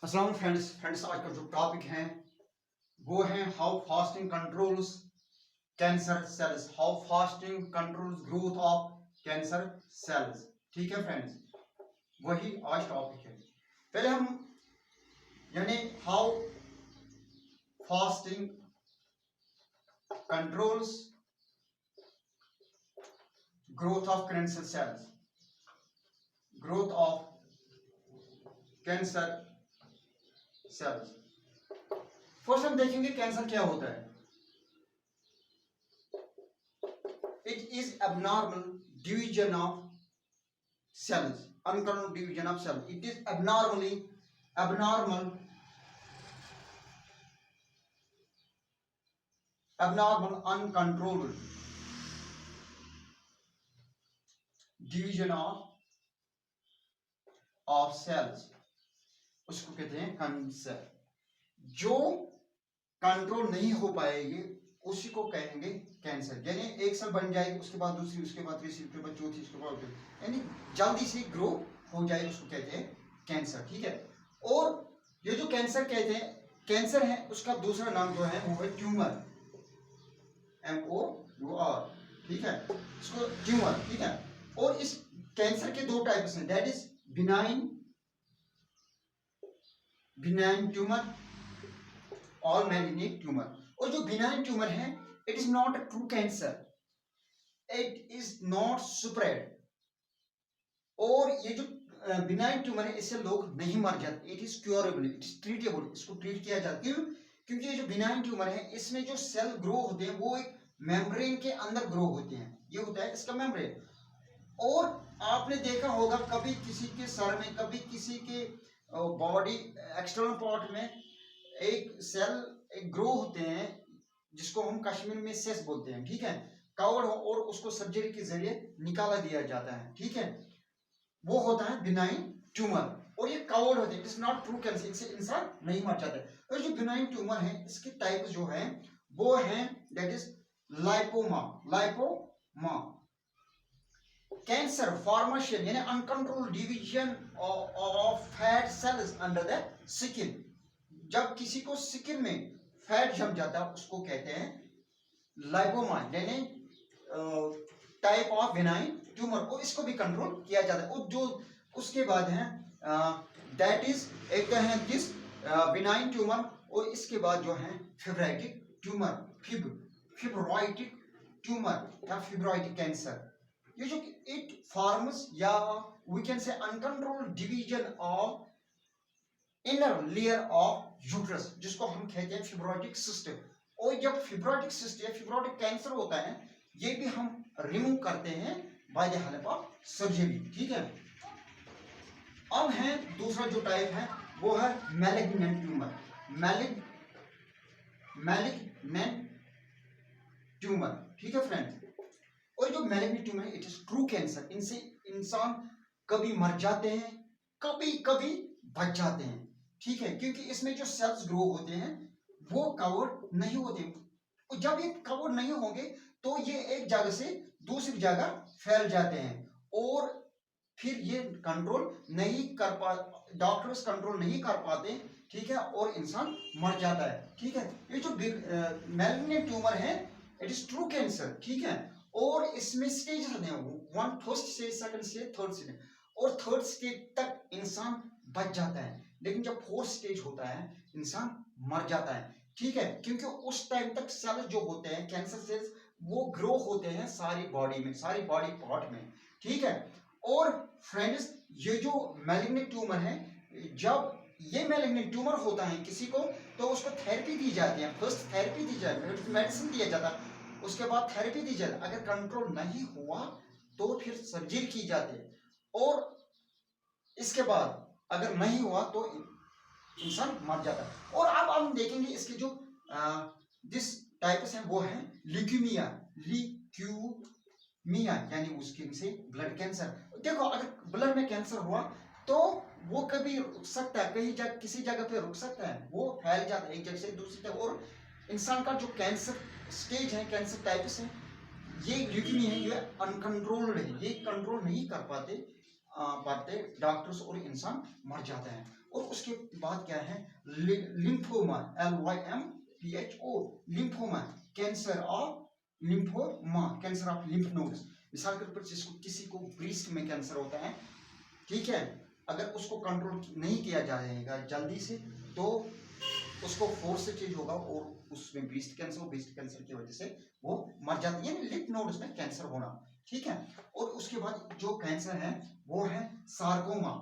अस्सलाम फ्रेंड्स आज का जो टॉपिक है वो है how fasting controls cancer cells. How fasting controls growth of cancer sales. ठीक है फ्रेंड्स, वही आज टॉपिक है। पहले हम यानी how fasting controls growth of cancer sales, growth of cancer sales. First हम देखेंगे कैंसर क्या होता है। It is abnormal division of cells, uncontrolled division of cells. It is abnormal uncontrolled division of cells. उसको कहते हैं कैंसर। जो control नहीं हो पाएगी उसी को कहेंगे कैंसर। यानी एक सेल बन जाएगी, उसके बाद दूसरी, उसके बाद तीसरी, उसके बाद चौथी, उसके बाद यानी जल्दी से ग्रो हो जाए, उसको कहते हैं कैंसर। ठीक है। और ये जो कैंसर कहते हैं कैंसर है, उसका दूसरा नाम जो है वो है ट्यूमर, MOUR। ठीक है, इसको ट्यूमर। ठीक है। और इस कैंसर के दो टाइप्स हैं, दैट इज बिनाइन ट्यूमर और मैलिग्नेंट ट्यूमर। और जो बिनाइन ट्यूमर है, it is not a true cancer, it is not spread. और ये जो बिनाइन ट्यूमर है, इससे लोग नहीं मर जाते, it is curable, it is treatable, इसको ट्रीट किया जाता है। क्यों? क्योंकि ये जो बिनाइन ट्यूमर है, इसमें जो सेल ग्रो होते हैं वो एक मेम्ब्रेन के अंदर ग्रो होते हैं, ये होता है इसका मेम्ब्रेन। और आपने देखा होगा कभी किसी के सर में, कभी किसी के बॉडी एक्सटर्नल पार्ट में एक सेल एक ग्रो होते हैं, जिसको हम कश्मीर में सेस बोलते हैं। ठीक है, कवर्ड हो और उसको सर्जरी के जरिए निकाला दिया जाता है। ठीक है, वो होता है बिनाइन ट्यूमर। और ये कवर्ड होते हैं, it is not true cancer, इससे इंसान नहीं मर जाता है। और जो बिनाइन ट्यूमर है, इसके टाइप जो है वो है that is lipoma. Cancer formation यानी uncontrolled division of fat cells under the skin. जब किसी को स्किन में फैट जम जाता है उसको कहते हैं लाइपोमा, यानी टाइप ऑफ बिनाइन ट्यूमर। और इसको भी कंट्रोल किया जाता है। और जो उसके बाद है दैट इज एक है दिस बिनाइन ट्यूमर। और इसके बाद जो है फिब्राइटिक ट्यूमर, फिब्रोइटिक ट्यूमर या फिब्रोइटिक कैंसर। ये जो इट फॉर्म्स या we can say uncontrolled division of inner layer of uterus, जिसको हम कहते हैं फिब्रोटिक सिस्ट। और जब फिब्रोटिक सिस्ट या फिब्रोटिक कैंसर होता है, ये भी हम रिमूव करते हैं bye the help of surgery. ठीक है। अब है दूसरा जो टाइप है वो है मैलिग्नेंट ट्यूमर, मैलिग्नेंट ट्यूमर। ठीक है फ्रेंड्स। और जो मैलिग्नेंट ट्यूमर है, इट इज ट्रू कैंसर। इनसे इंसान कभी मर जाते हैं, कभी कभी बच जाते हैं। ठीक है, क्योंकि इसमें जो सेल्स ग्रो होते हैं वो कवर्ड नहीं होते। और जब ये कवर्ड नहीं होंगे तो ये एक जगह से दूसरी जगह फैल जाते हैं, और फिर ये कंट्रोल नहीं कर पा, डॉक्टर्स कंट्रोल नहीं कर पाते। ठीक है, और इंसान मर जाता है। ठीक है, ये जो मैलिग्नेंट ट्यूमर है, इट इज ट्रू कैंसर। ठीक है। और इसमें स्टेज होते हैं, one first stage, second stage, third stage. और थर्ड स्टेज तक इंसान बच जाता है, लेकिन जब फोर्थ स्टेज होता है इंसान मर जाता है। ठीक है, क्योंकि उस टाइम तक सेल्स जो होते हैं कैंसर सेल्स वो ग्रो होते हैं सारी बॉडी में, सारी बॉडी पार्ट में। ठीक है। और फ्रेंड्स, ये जो मैलिग्नेंट ट्यूमर है, जब ये मैलिग्नेंट ट्यूमर होता है किसी को, तो उसको थेरेपी दी जाती है। फर्स्ट थेरेपी दी जाती है, मेडिसिन दिया जाता है, उसके बाद थेरेपी दी जाती है। अगर कंट्रोल नहीं हुआ तो फिर सर्जरी की जाती है, और इसके बाद अगर नहीं हुआ तो इंसान मर जाता है। और अब हम देखेंगे इसके जो जिस टाइप्स हैं वो है ल्यूकीमिया, यानी उसके से ब्लड कैंसर। देखो, अगर ब्लड में कैंसर हुआ तो वो कभी रुक सकता है, कहीं जगह किसी जगह पे रुक सकता है, वो फैल जाता है एक जगह से दूसरी जगह। और इंसान का जो कैंसर स्टेज है, कैंसर टाइप्स है, ये ल्यूकीमिया है, ये अनकंट्रोल्ड है, ये कंट्रोल नहीं कर पाते डॉक्टर्स, और इंसान मर जाता है। और उसके बाद क्या है, lymphoma, LYMPHO, lymphoma, cancer of lymphoma, cancer of lymph nodes. मिसाल के तौर पर जिसको किसी को ब्रेस्ट में कैंसर होता है, ठीक है, अगर उसको कंट्रोल नहीं किया जाएगा जल्दी से तो उसको फोर्स से चेंज होगा और उसमें ब्रेस्ट कैंसर की वजह से वो मर जाती है, लिम्फ नोड्स में कैंसर होना, ठीक है। और उसके बाद जो कैंसर है वो है sarcoma,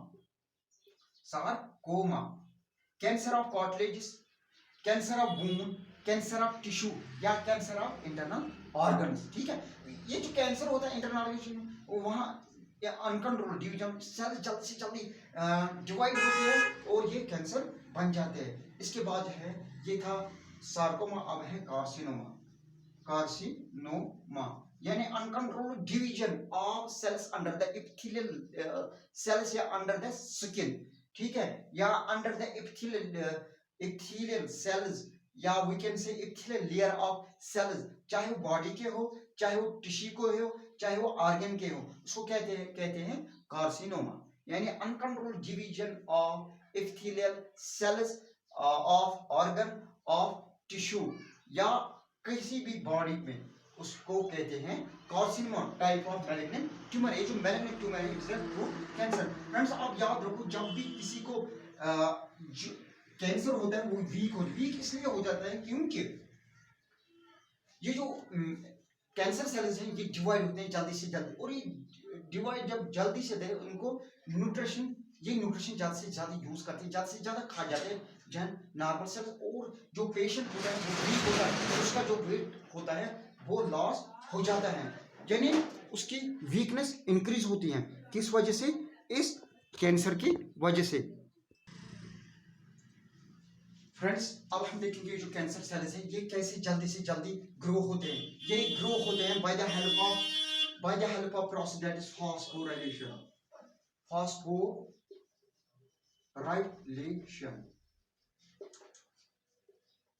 sarcoma, cancer of cartilage, cancer of bone, cancer of tissue या कैंसर ऑफ इंटरनल ऑर्गन्स, ठीक है। ये जो कैंसर होता है इंटरनल ऑर्गन में, वहाँ अनकंट्रोल डिवीजन सेल जल्दी से जल्दी डिवाइड होते हैं और ये कैंसर बन जाते हैं। इसके बाद है, ये था सार्कोमा, अब है कार्सिनोमा, कार्सिनोमा यानी uncontrol division of cells under the epithelial cells या अंडर द स्किन, ठीक है, या अंडर द एपिथेलियल सेल्स या we can say epithelial layer of cells, चाहे वो बॉडी के हो, चाहे वो टिश्यू को हो, चाहे वो ऑर्गन के हो, उसको कहते हैं कार्सिनोमा, यानी uncontrolled division of epithelial cells of organ of tissue या किसी भी बॉडी में, उसको कहते हैं carcinoma, type of malignant tumour. ये जो मैलिग्नेंट ट्यूमर है इट्स थ्रू कैंसर। फ्रेंड्स आप याद रखो, जब भी किसी को कैंसर होता है वो वीक इसलिए हो जाता है क्योंकि ये जो कैंसर सेल्स हैं ये डिवाइड होते हैं जल्दी से जल्दी, और ये डिवाइड जब जल्दी से दे उनको न्यूट्रिशन ज़्यादा से ज़्यादा यूज करते हैं, ज़्यादा से ज़्यादा खा जाते हैं जन नॉर्मल सेल्स, और जो पेशेंट होता है वो वीक होता है, उसका जो वेट होता है वो लॉस हो जाता है, यानी उसकी वीकनेस इंक्रीज होती है। किस वजह से? इस कैंसर की वजह से। फ्रेंड्स अब हम देखेंगे जो कैंसर सेल्स हैं ये कैसे जल्दी से जल्दी ग्रो होते हैं। ये ग्रो होते हैं bye the help of process that is phosphorylation.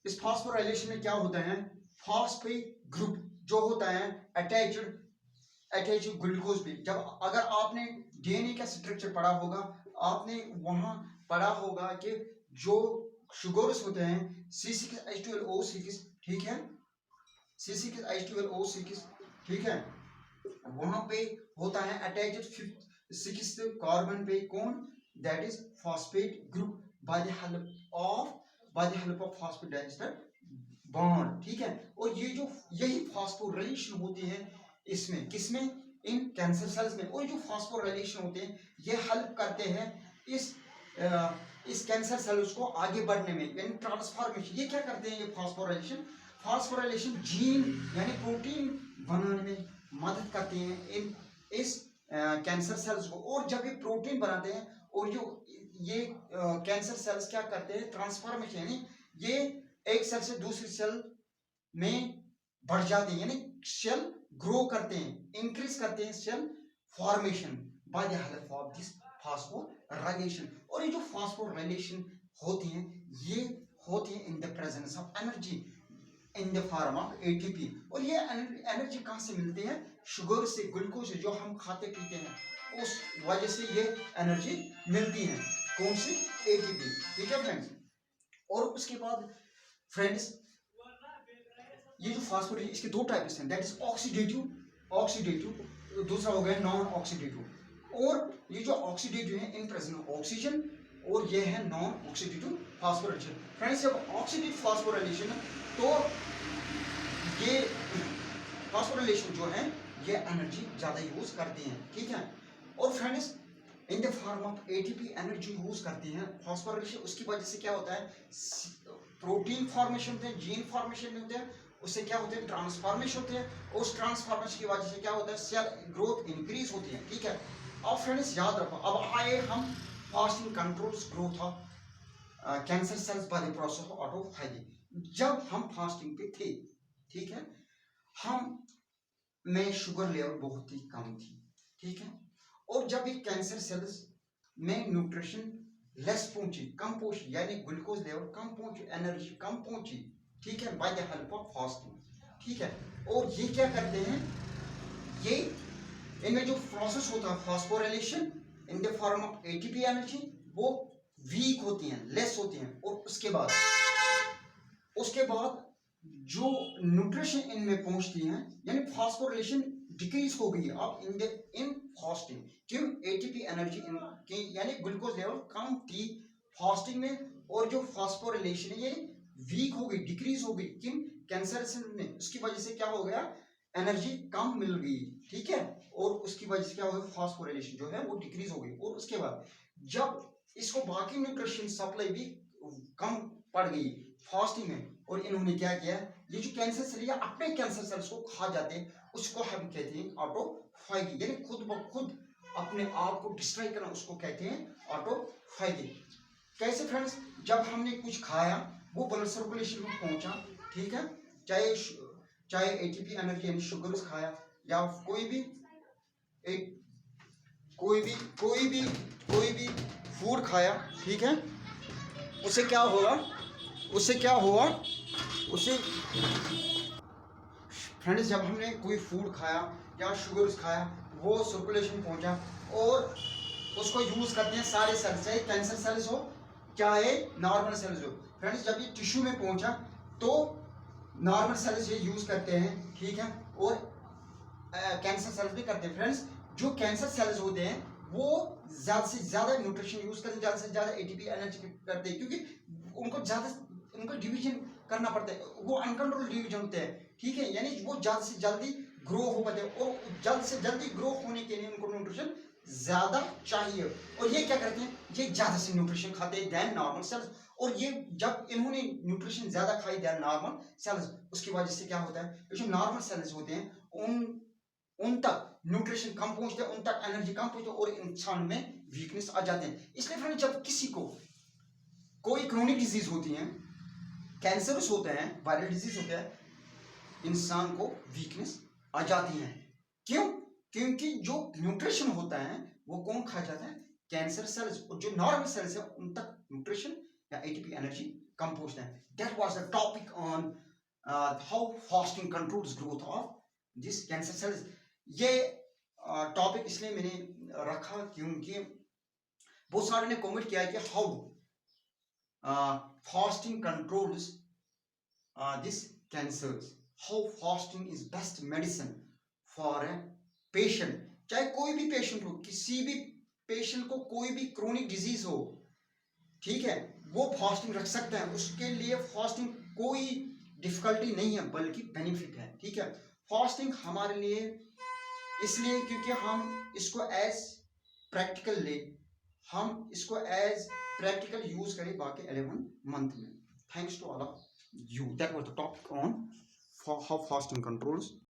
इस फॉस्फोराइलेशन में क्या होता है, फॉस्फेट ग्रुप जो होता है अटैच्ड ग्लूकोज पे। जब अगर आपने डीएनए का स्ट्रक्चर पढ़ा होगा, आपने वहां पढ़ा होगा कि जो शुगर्स होते हैं C6H12O6, ठीक है, C6H12O6, ठीक है, वहां पे होता है अटैच्ड 6th कार्बन पे कौन, that is phosphate group by the help of phosphodiester bond, ठीक है। और ये जो यही फॉस्फोराइलेशन होती है इसमें, किसमें, इन कैंसर सेल्स में। और जो फॉस्फोराइलेशन होते हैं ये हेल्प करते हैं इस कैंसर सेल्स को आगे बढ़ने में, यानी ट्रांसफॉर्मेशन। ये क्या करते हैं, ये फॉस्फोराइलेशन जीन यानी प्रोटीन बनाने में मदद करते हैं इस कैंसर सेल्स को। और जब ये प्रोटीन बनाते हैं और जो ये कैंसर सेल्स क्या करते हैं, ट्रांसफॉर्मेशन, यानी ये एक सेल से दूसरी सेल में बढ़ जाते हैं, यानी सेल ग्रो करते हैं, इंक्रीज करते हैं cell formation by the help of this phosphorylation. और ये जो फॉस्फोराइलेशन होती हैं ये होती है in the presence of energy in the form of ATP. और ये एनर्जी कहाँ से मिलती है, शुगर से, ग्लूकोज से, जो हम खाते पीते हैं उस वजह से ये एनर्जी मिलती है, कौन सी, एटीपी, ठीक है फ्रेंड्स। और उसके बाद फ्रेंड्स ये जो फास्फोरेट इसके दो टाइप्स हैं, दैट इज ऑक्सीडेटिव, दूसरा हो गया नॉन ऑक्सीडेटिव। और ये जो ऑक्सीडेटिव है इन प्रेजेंस ऑक्सीजन, और ये है नॉन ऑक्सीडेटिव फास्फोराइलेशन। फ्रेंड्स जब ऑक्सीडेटिव फास्फोराइलेशन तो ये फास्फोराइलेशन जो है ये एनर्जी ज्यादा यूज करती हैं, ठीक है। और friends in the form of ATP energy use करती हैं फास्फोराइलेशन। उसकी वजह से क्या होता है, प्रोटीन फॉर्मेशन होते हैं, जीन फॉर्मेशन होते हैं, उससे क्या होते हैं, ट्रांसफॉर्मेशन होते हैं। उस ट्रांसफॉर्मेशन की वजह से क्या होता है, सेल ग्रोथ इंक्रीज होती है, ठीक है। अब फ्रेंड्स याद रखो, अब आए हम fasting controls growth of cancer cells by the process of autophagy. जब हम फास्टिंग पे थे, ठीक है, हम में शुगर लेवल बहुत ही कम थी, ठीक है। और जब ये कैंसर सेल्स में न्यूट्रिशन लेस पहुंची, कम पहुंची, यानी ग्लूकोज लेवल कम पहुंची, एनर्जी कम पहुंची, ठीक है, bye the help of fasting, ठीक है। और ये क्या करते हैं, ये इनमें जो प्रोसेस होता है phosphorylation in the form of ATP energy, वो वीक होती हैं, लेस होती हैं, और उसके बाद जो न्यूट्रिशन इनमें पहुंचती हैं, यानी फास्फोरिलेशन डिक्रीज हो गई अब इन फास्टिंग। क्यों? एटीपी एनर्जी की यानी ग्लूकोज लेवल कम थी फास्टिंग में, और जो फास्फोरिलेशन है ये वीक हो गई, डिक्रीज हो गई किन कैंसर सेल में। उसकी वजह से क्या हो गया, एनर्जी कम मिल गई, ठीक है, और उसकी वजह से क्या हो गया, फास्फोरिलेशन जो है वो डिक्रीज हो गई। और उसके बाद जब इसको बाकी न्यूट्रिशन सप्लाई भी कम पड़ गई फास्टिंग में, और इन्होंने क्या किया, ये जो कैंसर सेल या अपने कैंसर सेल्स को खा जाते हैं, उसको हम कहते हैं ऑटोफैगी, यानी खुद ब खुद अपने आप को डिस्ट्रॉय करना, उसको कहते हैं ऑटोफैगी। कैसे फ्रेंड्स, जब हमने कुछ खाया वो ब्लड सर्कुलेशन में पहुंचा, ठीक है, चाहे चाहे एटीपी एनर्जी यानी शुगर खाया, या एक कोई भी फूड खाया, ठीक है, उससे क्या होगा, उससे फ्रेंड्स जब हमने कोई फूड खाया या शुगर्स खाया, वो सर्कुलेशन पहुंचा, और उसको यूज करते हैं सारे सेल्स, चाहे कैंसर सेल्स हो चाहे नॉर्मल सेल्स हो। फ्रेंड्स जब ये टिश्यू में पहुंचा तो नॉर्मल सेल्स ये यूज करते हैं, ठीक है, और कैंसर सेल्स भी करते हैं। फ्रेंड्स जो कैंसर सेल्स होते हैं वो ज्यादा से ज्यादा न्यूट्रिशन यूज करते हैं, ज्यादा से ज्यादा एटीपी एनर्जी करते हैं, क्योंकि उनको डिवीजन करना पड़ता है, वो अनकंट्रोल डिवीजन होते हैं, ठीक है, यानी वो जल्द से जल्दी ग्रो हो पाते हैं, और जल्द से जल्दी ग्रो होने के लिए उनको न्यूट्रिशन ज्यादा चाहिए, और ये क्या करते हैं, ये ज्यादा से न्यूट्रिशन खाते हैं देन नॉर्मल सेल्स। और ये जब इन्होंने न्यूट्रिशन ज्यादा खाई देन नॉर्मल सेल्स, उसकी वजह से क्या होता है, जो नॉर्मल सेल्स होते हैं उन तक न्यूट्रिशन कम पहुंचते हैं, उन तक एनर्जी कम पहुंचती है, और इंसान में वीकनेस आ जाते हैं। इसलिए फ्रेंड जब किसी को कोई क्रोनिक डिजीज होती है, कैंसरस होते हैं, वायरल डिजीज होते हैं, इंसान को वीकनेस आ जाती है। क्यों? क्योंकि जो न्यूट्रिशन होता है वो कौन खा जाता है, कैंसर सेल्स, और जो नॉर्मल सेल्स है उन तक न्यूट्रिशन या एटीपी एनर्जी कम पहुंचता है। That was the topic on how fasting controls growth of this cancer cells. ये टॉपिक इसलिए मैंने रखा क्योंकि बहुत सारे ने कमेंट किया है कि how fasting controls this cancers, how fasting is best medicine for a patient। चाहे कोई भी पेशेंट हो, किसी भी पेशेंट को कोई भी क्रोनिक डिजीज हो, ठीक है, वो फास्टिंग रख सकते हैं, उसके लिए फास्टिंग कोई डिफिकल्टी नहीं है बल्कि बेनिफिट है, ठीक है। फास्टिंग हमारे लिए इसलिए क्योंकि हम इसको एज प्रैक्टिकल ले, हम इसको एज प्रैक्टिकल यूज करें बाकी 11 मंथ में। Thanks to all of you, that was the topic on how fasting controls